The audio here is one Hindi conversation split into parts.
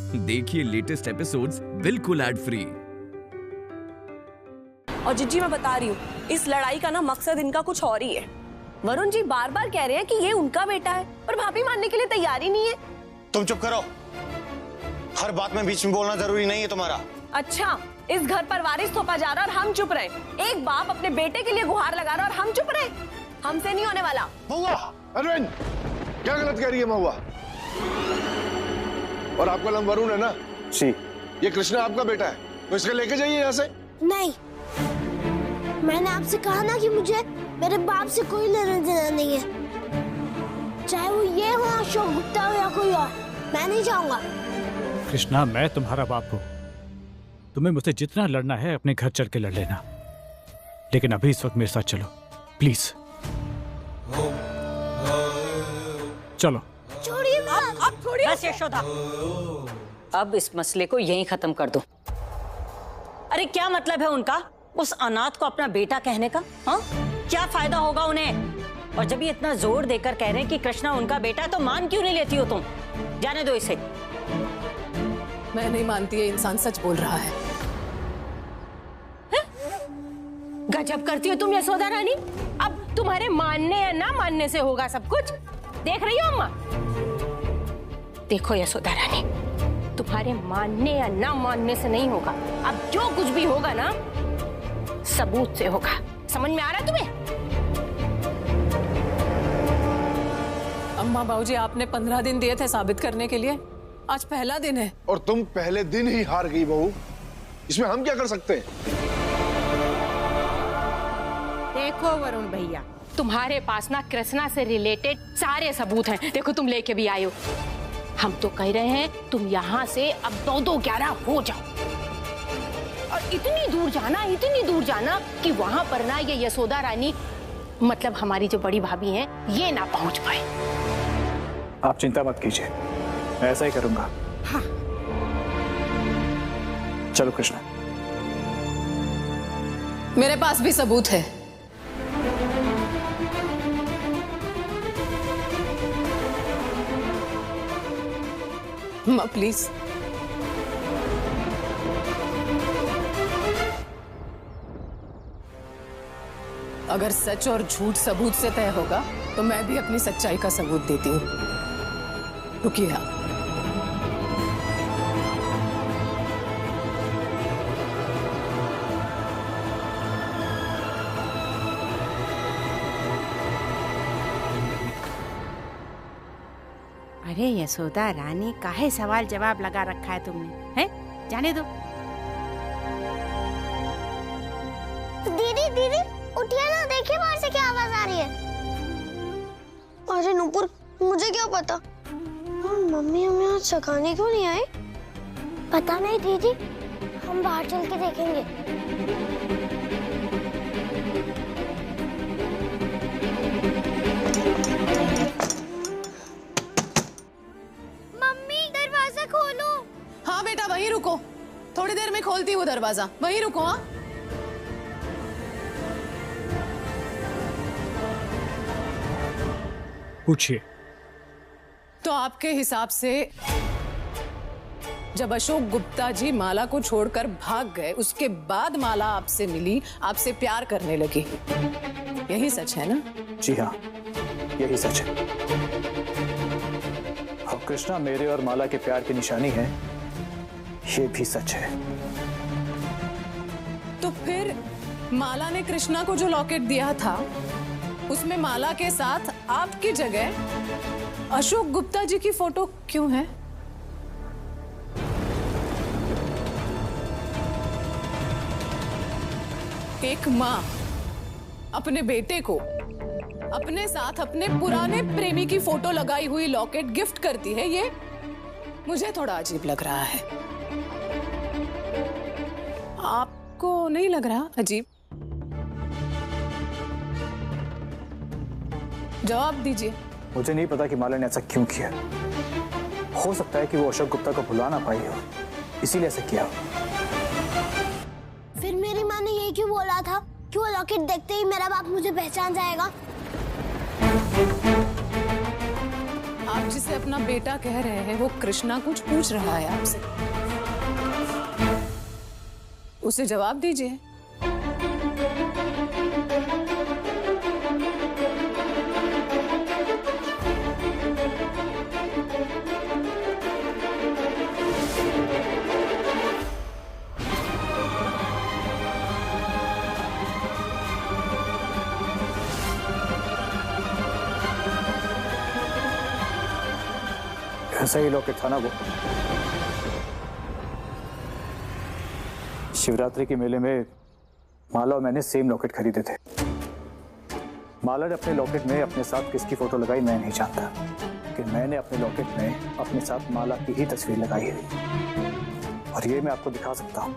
देखिए लेटेस्ट एपिसोड्स बिल्कुल एड फ्री। और जिज्जी मैं बता रही हूँ, इस लड़ाई का ना मकसद इनका कुछ और ही है। वरुण जी बार बार कह रहे हैं कि ये उनका बेटा है, पर भाभी मानने के लिए तैयार ही नहीं है। तुम चुप करो, हर बात में बीच में बोलना जरूरी नहीं है तुम्हारा। अच्छा, इस घर पर वारिस थोपा जा रहा है और हम चुप रहे। एक बाप अपने बेटे के लिए गुहार लगा रहा है और हम चुप रहे। हमसे नहीं होने वाला। महुआ, अरविंद, क्या गलत कह रही है महुआ? और आपका नाम वरुण है ना? जी। ये कृष्णा आपका बेटा है, तो इसको लेके जाइए यहाँ से। नहीं, मैंने आपसे कहा ना कि मुझे मेरे बाप से कोई लेना देना नहीं है, चाहे वो ये हो अशोक गुप्ता हो या कोई और, मैं नहीं जाऊंगा। कृष्णा, मैं तुम्हारा बाप हूँ, तुम्हें मुझसे जितना लड़ना है अपने घर चल के लड़ लेना, लेकिन अभी इस वक्त मेरे साथ चलो प्लीज। चलो। छोड़िए, अब छोड़िए। बस यशोदा, अब इस मसले को यहीं खत्म कर दो। अरे क्या मतलब है उनका उस अनाथ को अपना बेटा कहने का? हाँ, क्या फायदा होगा उन्हें? और जब ये इतना जोर देकर कह रहे हैं कि कृष्णा उनका बेटा है, तो मान क्यों नहीं लेती हो तुम? जाने दो इसे। मैं नहीं मानती, ये इंसान सच बोल रहा है। गजब करती हो तुम यशोदा रानी। अब तुम्हारे मानने या ना मानने से होगा सब कुछ। देख रही हो अम्मा? देखो यशोदा रानी, तुम्हारे मानने या ना मानने से नहीं होगा। अब जो कुछ भी होगा ना, सबूत से होगा। समझ में आ रहा है तुम्हें? अम्मा बाबूजी, आपने 15 दिन दिए थे साबित करने के लिए, आज पहला दिन है। और तुम पहले दिन ही हार गई बहू, इसमें हम क्या कर सकते हैं? देखो वरुण भैया, तुम्हारे पास ना कृष्णा से रिलेटेड सारे सबूत हैं। देखो तुम लेके भी आए हो। हम तो कह रहे हैं तुम यहाँ से अब 2-2-11 हो जाओ, और इतनी दूर जाना कि वहां पर ना ये यशोदा रानी, मतलब हमारी जो बड़ी भाभी हैं, ये ना पहुंच पाए। आप चिंता मत कीजिए, मैं ऐसा ही करूंगा। हाँ। चलो कृष्णा। मेरे पास भी सबूत है। माँ प्लीज। अगर सच और झूठ सबूत से तय होगा तो मैं भी अपनी सच्चाई का सबूत देती हूँ। रुकिए आप। अरे यशोदा रानी, काहे सवाल जवाब लगा रखा है तुमने? हैं? जाने दो। दीदी दीदी उठिए ना, देखिए बाहर से क्या आवाज आ रही है। अरे नूपुर, मुझे क्या पता। मम्मी हमें आज सखाने क्यों नहीं आए? पता नहीं दीदी, हम बाहर चल के देखेंगे। मम्मी दरवाजा खोलो। हाँ बेटा, वहीं रुको, थोड़ी देर में खोलती हूँ दरवाजा, वहीं रुको। हाँ, पूछिए। तो आपके हिसाब से जब अशोक गुप्ता जी माला को छोड़कर भाग गए, उसके बाद माला आपसे मिली, आपसे प्यार करने लगी, यही सच है ना? जी हाँ, यही सच है। और कृष्णा मेरे और माला के प्यार की निशानी है, ये भी सच है। तो फिर माला ने कृष्णा को जो लॉकेट दिया था, उसमें माला के साथ आपकी जगह अशोक गुप्ता जी की फोटो क्यों है? एक माँ अपने बेटे को अपने साथ अपने पुराने प्रेमी की फोटो लगाई हुई लॉकेट गिफ्ट करती है, ये मुझे थोड़ा अजीब लग रहा है। आपको नहीं लग रहा अजीब? जवाब दीजिए। मुझे नहीं पता कि माला ने ऐसा क्यों किया। हो सकता है कि वो अशोक गुप्ता को भुला ना पाई हो, इसीलिए ऐसा किया। फिर मेरी माँ ने यही क्यों बोला था कि वो लॉकेट देखते ही मेरा बाप मुझे पहचान जाएगा? आप जिसे अपना बेटा कह रहे हैं वो कृष्णा कुछ पूछ रहा है आपसे, उसे जवाब दीजिए। ऐसा ही लॉकेट था ना वो। शिवरात्रि के मेले में माला और मैंने सेम लॉकेट खरीदे थे। माला ने अपने लॉकेट में अपने साथ किसकी फोटो लगाई मैं नहीं जानता, लेकिन मैंने अपने लॉकेट में अपने साथ माला की ही तस्वीर लगाई है और ये मैं आपको दिखा सकता हूँ।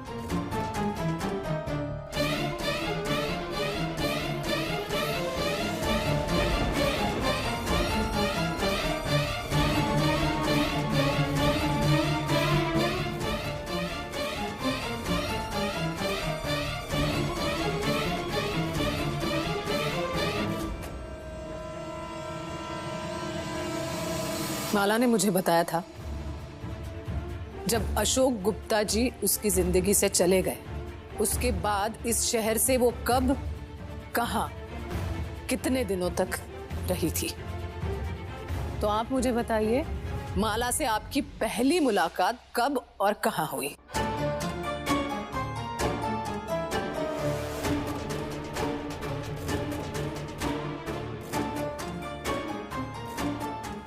माला ने मुझे बताया था जब अशोक गुप्ता जी उसकी जिंदगी से चले गए, उसके बाद इस शहर से वो कब, कहां, कितने दिनों तक रही थी। तो आप मुझे बताइए, माला से आपकी पहली मुलाकात कब और कहां हुई?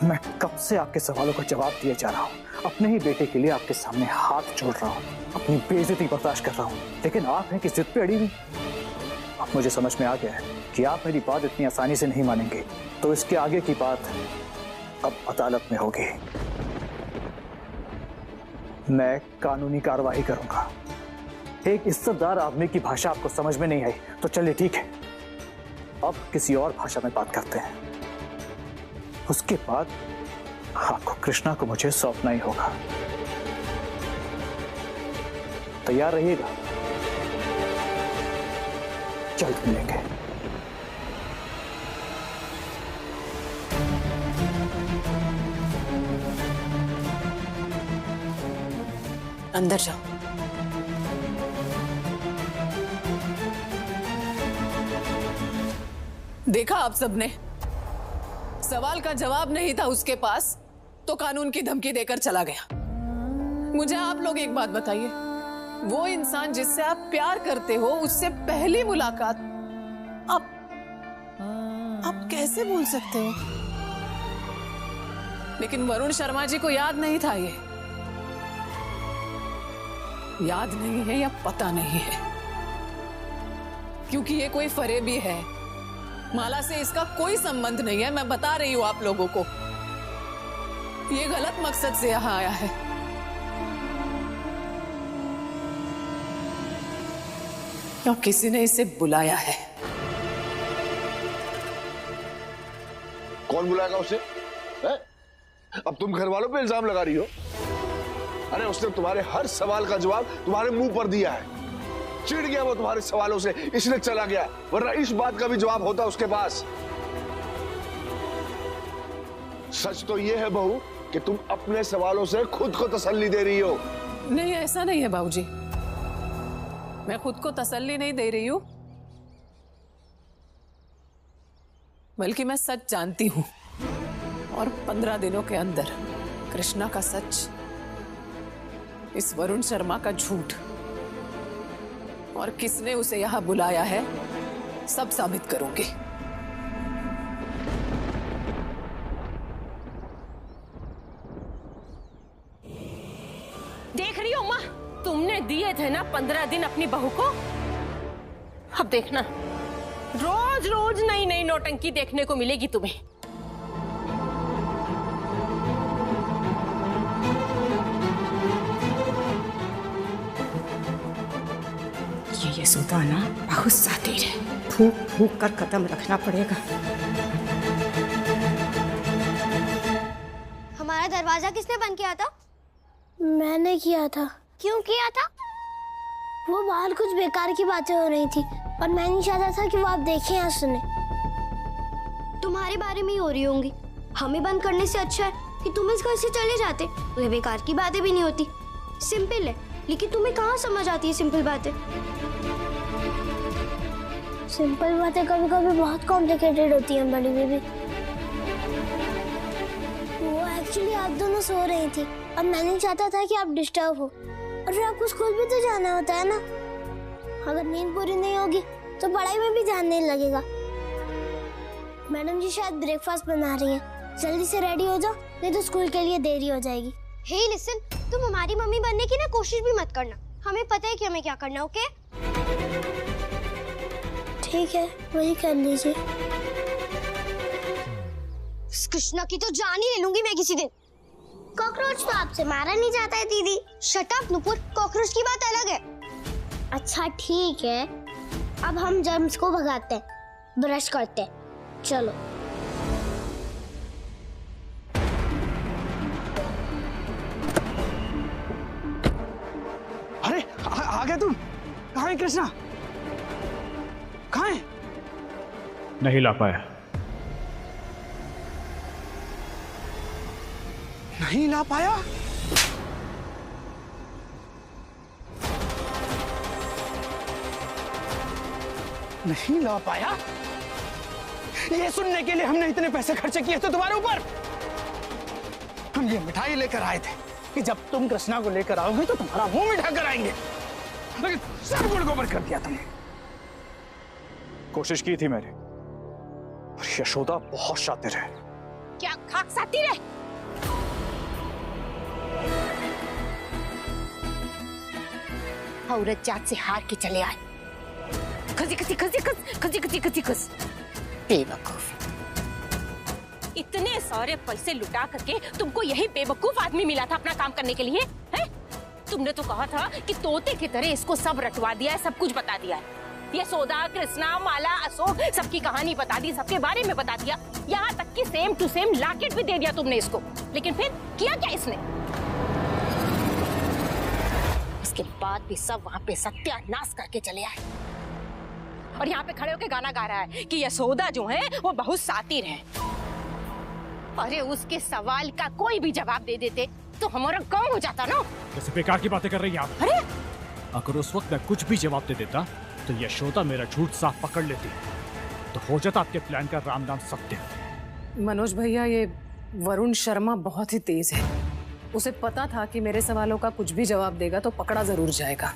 मैं कब से आपके सवालों का जवाब दिए जा रहा हूँ। अपने ही बेटे के लिए आपके सामने हाथ जोड़ रहा हूँ, अपनी बेइज्जती बर्दाश्त कर रहा हूँ, लेकिन आप हैं कि जिद पे अड़ी हुई। अब मुझे समझ में आ गया है कि आप मेरी बात इतनी आसानी से नहीं मानेंगे, तो इसके आगे की बात अब अदालत में होगी। मैं कानूनी कार्रवाई करूंगा। एक इज्जतदार आदमी की भाषा आपको समझ में नहीं आई तो चलिए ठीक है, अब किसी और भाषा में बात करते हैं। उसके बाद आपको कृष्णा को मुझे सौंपना ही होगा। तैयार रहिएगा, जल्द मिलेंगे। अंदर जाओ। देखा आप सबने, सवाल का जवाब नहीं था उसके पास तो कानून की धमकी देकर चला गया। मुझे आप लोग एक बात बताइए, वो इंसान जिससे आप प्यार करते हो, उससे पहली मुलाकात आप कैसे भूल सकते हो? लेकिन वरुण शर्मा जी को याद नहीं था। ये याद नहीं है या पता नहीं है, क्योंकि ये कोई फरेबी है। माला से इसका कोई संबंध नहीं है। मैं बता रही हूं आप लोगों को, ये गलत मकसद से यहां आया है। या किसी ने इसे बुलाया है। कौन बुलाएगा उसे? है? अब तुम घर वालों पे इल्जाम लगा रही हो। अरे उसने तुम्हारे हर सवाल का जवाब तुम्हारे मुंह पर दिया है। चिढ़ गया वो तुम्हारे सवालों से, इसलिए चला गया, वरना इस बात का भी जवाब होता उसके पास। सच तो ये है बहू कि तुम अपने सवालों से खुद को तसल्ली दे रही हो। नहीं, ऐसा नहीं है बाबूजी, मैं खुद को तसल्ली नहीं दे रही हूं, बल्कि मैं सच जानती हूं। और 15 दिनों के अंदर कृष्णा का सच, इस वरुण शर्मा का झूठ और किसने उसे यहां बुलाया है, सब साबित करूंगी। देख रही हो माँ, तुमने दिए थे ना 15 दिन अपनी बहू को। अब देखना, रोज रोज नई नई नौटंकी देखने को मिलेगी तुम्हें। ये सूता ना बहुत सातिर है, फूक फूक कर कदम रखना पड़ेगा। हमारा दरवाजा किसने बंद किया था? मैंने किया था। क्यों किया था? वो बाहर कुछ बेकार की बातें हो रही थी और मैं नहीं चाहता था कि वो आप देखें या सुने। तुम्हारे बारे में ही हो रही होंगी। हमें बंद करने से अच्छा है कि तुम इस घर से चले जाते तो ये बेकार की बातें भी नहीं होती। सिंपल है, लेकिन तुम्हें कहाँ समझ आती है सिंपल बातें। सिंपल बातें कभी कभी बहुत कॉम्प्लिकेटेड होती हैं बड़ी बेबी। वो एक्चुअली आप दोनों सो रही थी, अब मैं नहीं चाहता था कि आप डिस्टर्ब हो, और फिर आपको स्कूल भी तो जाना होता है ना। अगर नींद पूरी नहीं होगी तो पढ़ाई में भी ध्यान नहीं लगेगा। मैडम जी शायद ब्रेकफास्ट बना रही हैं, जल्दी से रेडी हो जाओ, नहीं तो स्कूल के लिए देरी हो जाएगी। हे लिसन, तुम हमारी मम्मी बनने की ना कोशिश भी मत करना, हमें पता है कि हमें क्या करना। ओके ठीक है, वही कर लीजिए। कृष्णा की तो जान ही ले लूंगी मैं किसी दिन। कॉकरोच तो आपसे मारा नहीं जाता है दीदी। शट अप नुपुर, कॉकरोच की बात अलग है। अच्छा ठीक है, अब हम जर्म्स को भगाते हैं, ब्रश करते हैं, चलो। अरे आ गए तुम? कहाँ है कृष्णा? कहाँ है? नहीं ला पाया। नहीं ला पाया? नहीं ला पाया? ये सुनने के लिए हमने इतने पैसे खर्चे किए थे तुम्हारे ऊपर। हम ये मिठाई लेकर आए थे कि जब तुम कृष्णा को लेकर आओगे तो तुम्हारा मुंह मीठा कराएंगे, लेकिन सब गुड़ गोबर कर दिया तुमने। कोशिश की थी मैंने, पर यशोदा बहुत शातिर है। क्या खाक सातिर है? औरत जात से हार के चले आए। खसी खसी खसी खस, खसी खसी खसी खस। बेवकूफ। इतने सारे पैसे लुटा करके तुमको यही बेवकूफ आदमी मिला था अपना काम करने के लिए, हैं? तुमने तो कहा था कि तोते की तरह इसको सब रटवा दिया है, सब कुछ बता दिया है। यशोदा, कृष्णा, माला, अशोक, सबकी कहानी बता दी, सबके बारे में बता दिया, यहाँ तक कि सेम टू सेम लॉकेट भी दे दिया तुमने इसको। लेकिन फिर किया क्या इसने? उसके बाद भी सब वहाँ पे सत्यानाश करके चले आए, और यहाँ पे खड़े होके गाना गा रहा है कि यशोदा जो है वो बहुत शातिर है। अरे उसके सवाल का कोई भी जवाब दे देते तो हमारा काम हो जाता ना। जैसे बेकार की बातें कर रही हैं आप। अरे अगर उस वक्त मैं कुछ भी जवाब दे देता तो यशोदा मेरा झूठ साफ पकड़ लेती, तो हो जाता आपके प्लान का राम नाम सत्य। मनोज भैया, ये वरुण शर्मा बहुत ही तेज है। उसे पता था कि मेरे सवालों का कुछ भी जवाब देगा तो पकड़ा जरूर जाएगा।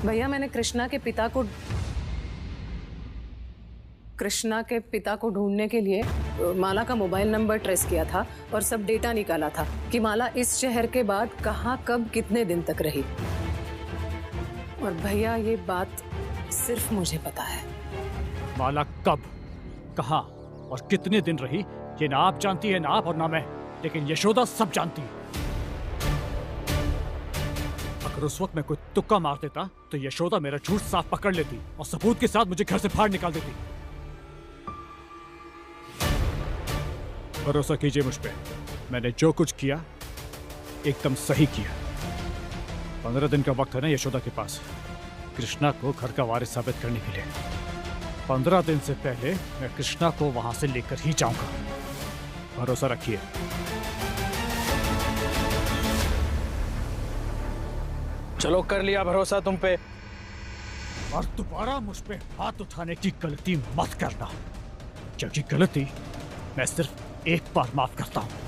भैया, मैंने कृष्णा के पिता को ढूंढने के लिए माला का मोबाइल नंबर ट्रेस किया था और सब डेटा निकाला था कि माला इस शहर के बाद कहाँ, कब, कितने दिन तक रही। और भैया, ये बात सिर्फ मुझे पता है। माला कब, कहाँ और कितने दिन रही ये ना आप जानती है, ना आप और ना मैं, लेकिन यशोदा सब जानती है। अगर उस वक्त मैं कोई तुक्का मार देता तो यशोदा मेरा झूठ साफ पकड़ लेती और सबूत के साथ मुझे घर से बाहर निकाल देती। भरोसा कीजिए मुझ पे, मैंने जो कुछ किया एकदम सही किया। 15 दिन का वक्त है ना यशोदा के पास कृष्णा को घर का वारिस साबित करने के लिए। 15 दिन से पहले मैं कृष्णा को वहां से लेकर ही जाऊंगा, भरोसा रखिए। चलो, कर लिया भरोसा तुम पे। और दोबारा मुझ पे हाथ उठाने की गलती मत करना, क्योंकि गलती मैं सिर्फ एक बार माफ करता हूं।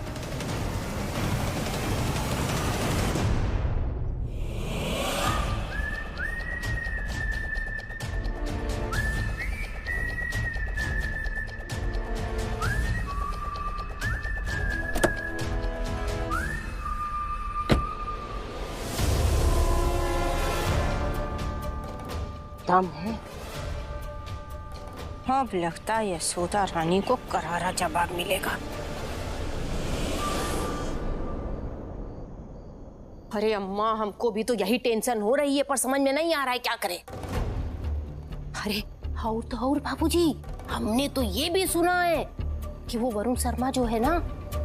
दम है। अब लगता है यशोदा रानी को करारा जवाब मिलेगा। अरे अम्मा, हमको भी तो यही टेंशन हो रही है, पर समझ में नहीं आ रहा है क्या करें। अरे और तो और बाबूजी, हमने तो ये भी सुना है कि वो वरुण शर्मा जो है ना,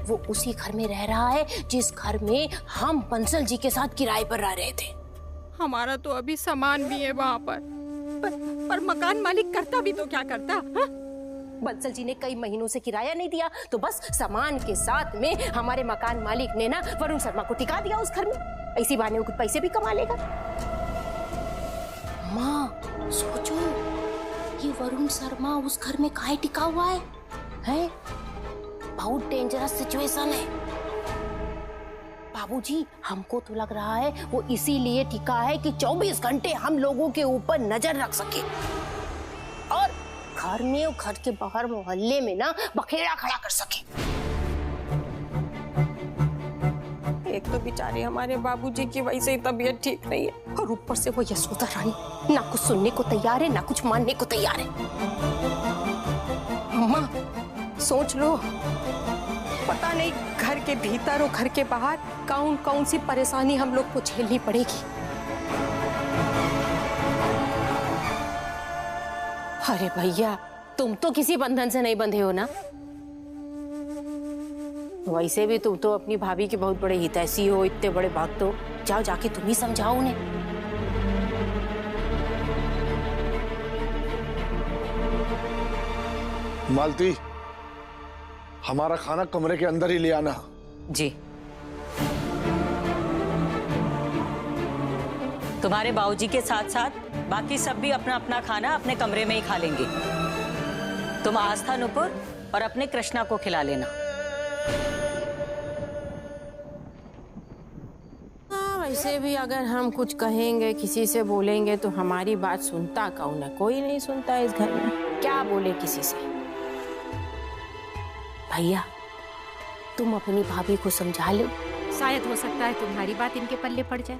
वो उसी घर में रह रहा है जिस घर में हम बंसल जी के साथ किराए पर रह रहे थे। हमारा तो अभी सामान भी है वहाँ पर मकान मालिक करता भी तो क्या करता, हा? बंसल जी ने कई महीनों से किराया नहीं दिया, तो बस सामान के साथ में हमारे मकान मालिक ने ना वरुण शर्मा को टिका दिया उस घर में। ऐसी बहाने वो कुछ पैसे भी कमा लेगा। माँ सोचो, ये वरुण शर्मा उस घर में काहे टिका हुआ है? हैं? बहुत डेंजरस सिचुएशन है बाबूजी। हमको तो लग रहा है वो इसीलिए टिका है कि 24 घंटे हम लोगों के ऊपर नजर रख सके और घर में और घर के बाहर मोहल्ले में ना बखेड़ा खड़ा कर सके। एक तो बेचारे हमारे बाबूजी की वैसे ही तबीयत ठीक नहीं है और ऊपर से वो यशोदा रानी ना कुछ सुनने को तैयार है ना कुछ मानने को तैयार है। अम्मा सोच लो, पता नहीं घर के भीतर और घर के बाहर कौन कौन सी परेशानी हम लोग को झेलनी पड़ेगी। अरे भैया, तुम तो किसी बंधन से नहीं बंधे हो ना। वैसे भी तुम तो अपनी भाभी के बहुत बड़े हितैषी हो, इतने बड़े भक्त हो। जाओ जाके तुम ही समझाओ उन्हें। मालती, हमारा खाना कमरे के अंदर ही ले आना। जी। तुम्हारे बाबूजी के साथ साथ बाकी सब भी अपना अपना खाना अपने कमरे में ही खा लेंगे। तुम आस्था, नुपुर और अपने कृष्णा को खिला लेना। वैसे भी अगर हम कुछ कहेंगे, किसी से बोलेंगे तो हमारी बात सुनता कौन है? कोई नहीं सुनता इस घर में। क्या बोले किसी से? भैया तुम अपनी भाभी को समझा लो, शायद हो सकता है तुम्हारी बात इनके पल्ले पड़ जाए।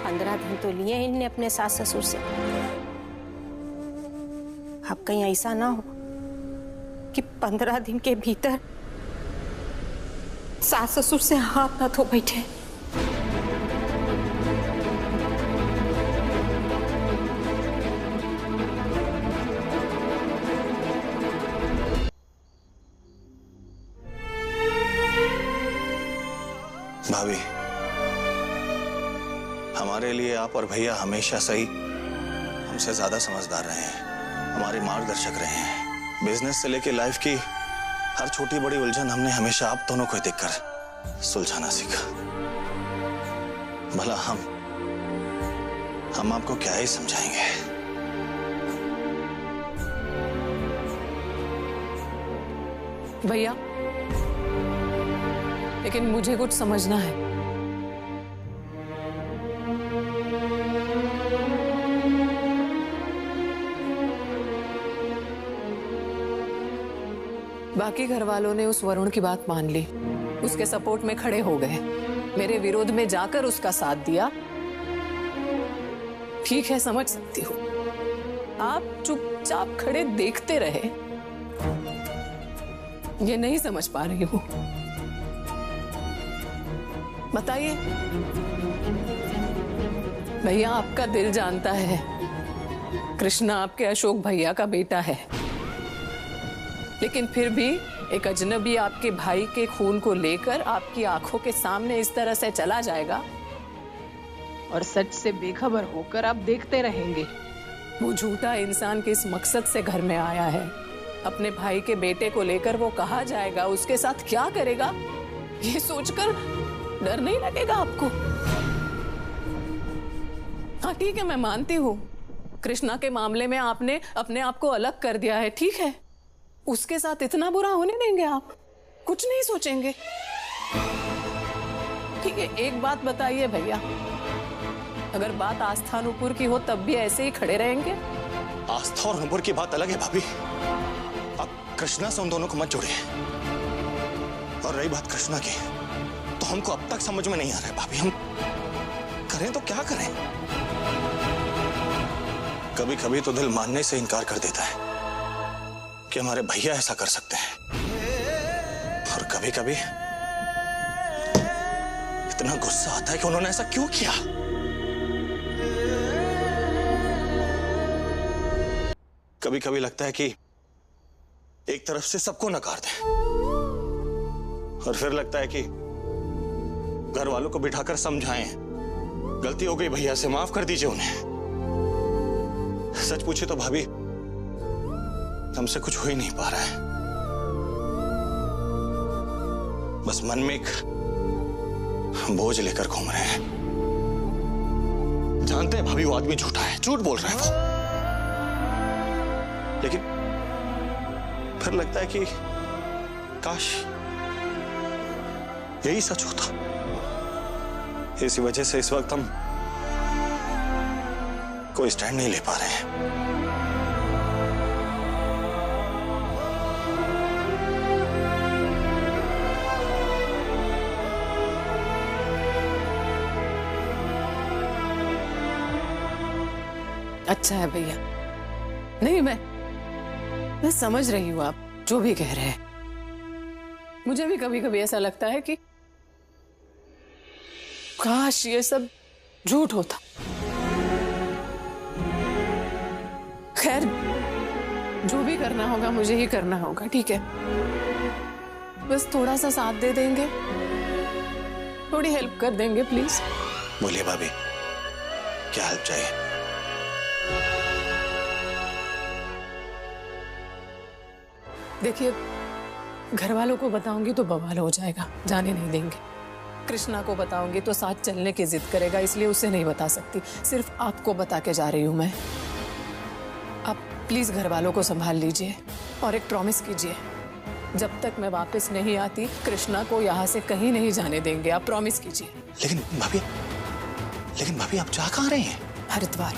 15 दिन तो लिए इनने अपने सास ससुर से। अब कहीं ऐसा ना हो कि 15 दिन के भीतर सास ससुर से हाथ ना धो बैठे। भाभी, हमारे लिए आप और भैया हमेशा सही हमसे ज्यादा समझदार रहे हैं, हमारे मार्गदर्शक रहे हैं। बिजनेस से लेके लाइफ की हर छोटी बड़ी उलझन हमने हमेशा आप दोनों को देखकर सुलझाना सीखा। भला हम आपको क्या ही समझाएंगे। भैया, लेकिन मुझे कुछ समझना है। बाकी घर वालों ने उस वरुण की बात मान ली, उसके सपोर्ट में खड़े हो गए, मेरे विरोध में जाकर उसका साथ दिया। ठीक है, समझ सकती हूँ। आप चुपचाप खड़े देखते रहे, ये नहीं समझ पा रही हूँ। बताइए भैया, आपका दिल जानता है कृष्णा आपके अशोक भैया का बेटा है, लेकिन फिर भी एक अजनबी आपके भाई के खून को लेकर आपकी आंखों के सामने इस तरह से चला जाएगा और सच से बेखबर होकर आप देखते रहेंगे। वो झूठा इंसान किस मकसद से घर में आया है, अपने भाई के बेटे को लेकर वो कहाँ जाएगा, उसके साथ क्या करेगा, ये सोचकर डर नहीं लगेगा आपको? हाँ ठीक है, मैं मानती हूँ कृष्णा के मामले में आपने अपने आप को अलग कर दिया है, ठीक है। उसके साथ इतना बुरा होने देंगे आप? कुछ नहीं सोचेंगे? ठीक है, एक बात बताइए भैया, अगर बात आस्था नुपुर की हो तब भी ऐसे ही खड़े रहेंगे? आस्था और नुपुर की बात अलग है भाभी, आप कृष्णा से उन दोनों को मत जोड़िए। और रही बात कृष्णा की, तो हमको अब तक समझ में नहीं आ रहा है भाभी, हम करें तो क्या करें? कभी कभी तो दिल मानने से इनकार कर देता है कि हमारे भैया ऐसा कर सकते हैं, और कभी कभी इतना गुस्सा आता है कि उन्होंने ऐसा क्यों किया। कभी कभी लगता है कि एक तरफ से सबको नकार दें, और फिर लगता है कि घर वालों को बिठाकर समझाएं, गलती हो गई भैया से, माफ कर दीजिए उन्हें। सच पूछे तो भाभी, हमसे कुछ हो ही नहीं पा रहा है। बस मन में एक बोझ लेकर घूम रहे हैं। जानते हैं भाभी वो आदमी झूठा है, झूठ बोल रहा है वो, लेकिन फिर लगता है कि काश यही सच होता। इसी वजह से इस वक्त हम कोई स्टैंड नहीं ले पा रहे हैं। अच्छा है भैया, नहीं मैं समझ रही हूं आप जो भी कह रहे हैं। मुझे भी कभी कभी ऐसा लगता है कि काश ये सब झूठ होता। खैर, जो भी करना होगा मुझे ही करना होगा, ठीक है? बस थोड़ा सा साथ दे देंगे, थोड़ी हेल्प कर देंगे प्लीज। बोलिए भाभी, क्या हेल्प चाहिए? देखिए, घर वालों को बताऊंगी तो बवाल हो जाएगा, जाने नहीं देंगे। कृष्णा को बताऊंगी तो साथ चलने की जिद करेगा, इसलिए उसे नहीं बता सकती। सिर्फ आपको बता के जा रही हूं मैं। आप प्लीज घर वालों को संभाल लीजिए और एक प्रॉमिस कीजिए, जब तक मैं वापस नहीं आती कृष्णा को यहाँ से कहीं नहीं जाने देंगे। आप प्रॉमिस कीजिए। लेकिन भाभी आप जा कहाँ रहे हैं? हरिद्वार।